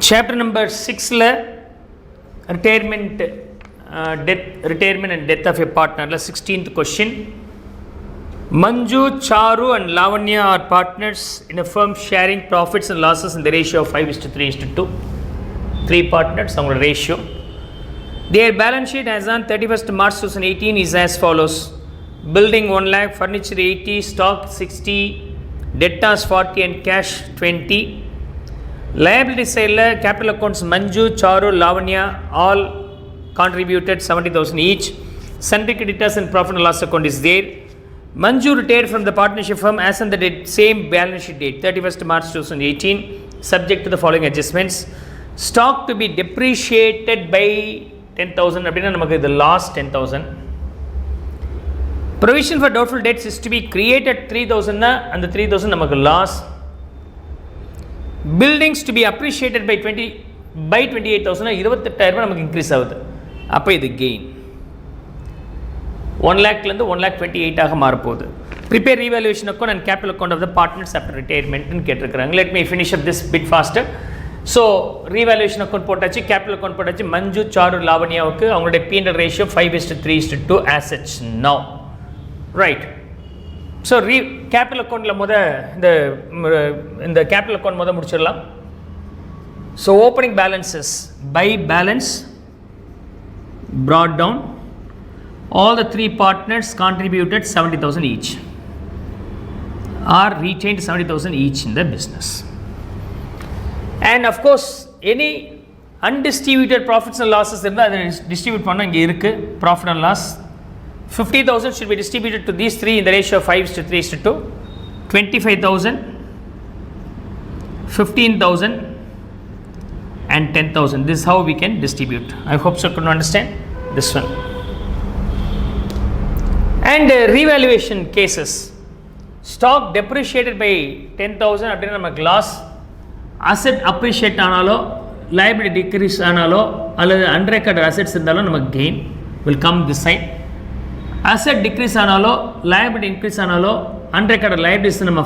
Chapter number 6 retirement and death of a partner. 16th question. Manju, Charu and Lavanya are partners in a firm sharing profits and losses in the ratio of 5:3:2. 3 partners, our ratio. Their balance sheet as on 31st March 2018 is as follows. Building 1 lakh, furniture 80, stock 60, debtors 40 and cash 20. Liability side, capital accounts Manju, Charu, Lavanya all contributed 70,000 each. Sundry creditors and profit and loss account is there. Manju retired from the partnership firm as on the same balance sheet date 31st March 2018 subject to the following adjustments. Stock to be depreciated by 10,000 அப்படினா நமக்கு இது loss 10,000. Provision for doubtful debts is to be created 3,000 னா அந்த 3,000 நமக்கு loss. Buildings to be appreciated by 28,000 னா 28,000 நமக்கு increase ஆகுது. அப்ப இது gain. 1 lakh ல இருந்து 1,28,000 ஆக மாற போகுது. Prepare revaluation account and capital account of the partners after retirement ன்னு கேட்டிருக்காங்க. Let me finish up this bit faster. So revaluation account போட்டாச்சு, capital account போட்டாச்சு. மஞ்சு, சாரு, லாவண்யாவுக்கு அவங்களுடைய P&L ratio 5:3:2 assets now. Right. So capital account ல இந்த capital account முடிச்சிடலாம். So opening balances by balance brought down. All the 3 partners contributed 70,000 each or retained 70,000 each in the business. And of course any undistributed profits and losses இருந்தா அதை distribute பண்ண இங்கே இருக்கு. Profit and loss 50,000 should be distributed to these 3 in the ratio of 5:3:2. 25,000, 15,000 and 10,000. This is how we can distribute. I hope so you can understand this one. And revaluation cases. Stock depreciated by 10,000 அப்படினா நமக்கு loss. Asset appreciate ஆனாலோ liability decrease ஆனாலோ அல்லது unrecorded assets இருந்தாலோ நமக்கு gain will come this side. Asset decrease ஆனாலோ liability increase ஆனாலோ unrecorded liabilities நம்ம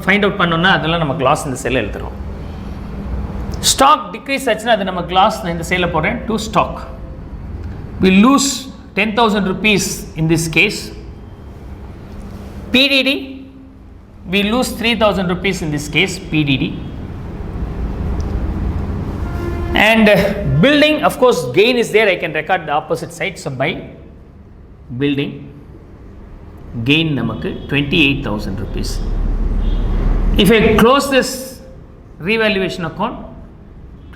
find out பண்ணோம்னா அதெல்லாம் நமக்கு loss இந்த செல்ல எழுதுறோம். Stock decrease ஆச்சுன்னா அது நமக்கு loss இந்த செல்ல போடுறேன் to stock. We lose 10,000 rupees in this case. PDD, we lose 3,000 rupees in this case, PDD. And building, of course, gain is there. I can record the opposite side. So by building, gain namakku 28,000 rupees. If I close this revaluation account,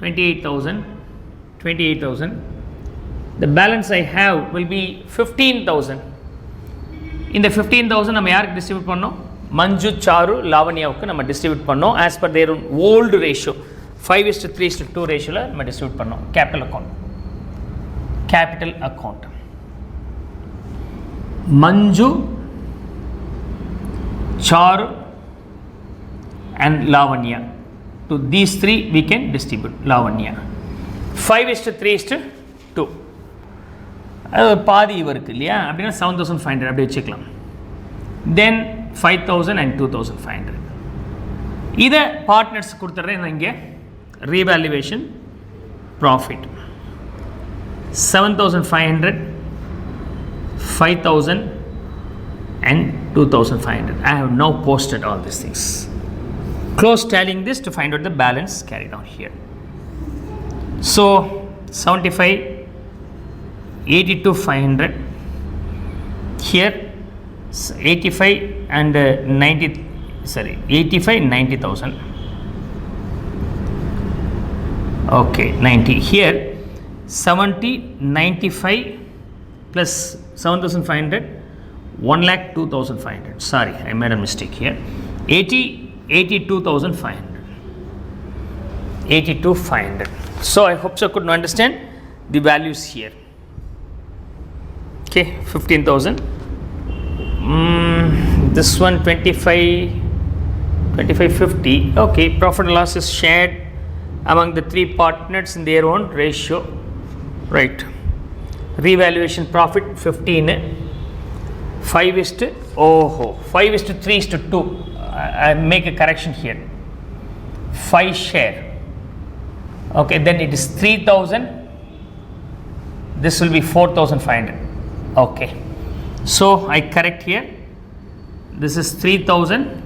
28,000, the balance I have will be 15,000. இந்த 15,000 நம்ம யாருக்கு distribute பண்ணோம்? மஞ்சு, sir, லாவண்யாவுக்கு நம்ம distribute பண்ணோம் as per their old ratio 5:3:2 ரேஷியோல நம்ம distribute பண்ணோம். capital account Manju, Charu and lavanya, to these 3 we can distribute. lavanya 5:3:2 அது பாதி இவருக்கு இல்லையா அப்படின்னா 7,500 அப்படி வச்சுக்கலாம். தென் 5,000 and 2,500 இதை பார்ட்னர்ஸ் கொடுத்துட்றேன். நான் இங்கே revaluation profit 7,500, 5,000 and 2,500. I have now posted all these things. Close tallying this to find out the balance carried on here. So 75, 82,500 here, 85 and 90,000. Okay, 90 here, 70, 95 plus 7,500, 1,02,500. Sorry, I made a mistake here. 82,500. 82,500. So I hope so could understand the values here. Okay, 15,000. This one 25,50. Okay, profit and loss is shared among the 3 partners in their own ratio. Right. Revaluation profit 15. 5:3:2. I make a correction here. 5 share. Okay, then it is 3,000. This will be 4,500. Okay, so I correct here. This is 3,000.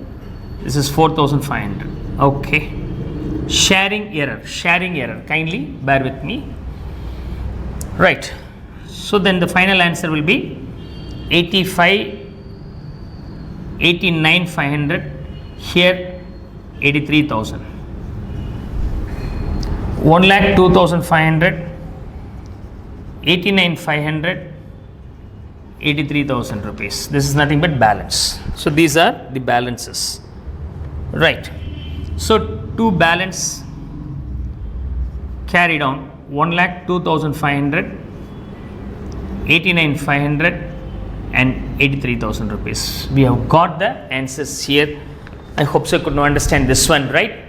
This is 4,500. Okay. Sharing error. Kindly bear with me. Right. So then the final answer will be 89,500. Here 83,000. 1,02,500. 89,500. 83,000 rupees. This is nothing but balance. So these are the balances. Right. So two balance carried on 1,02,500, 89,500 and 83,000 rupees. We have got the answers here. I hope so you could understand this one, right?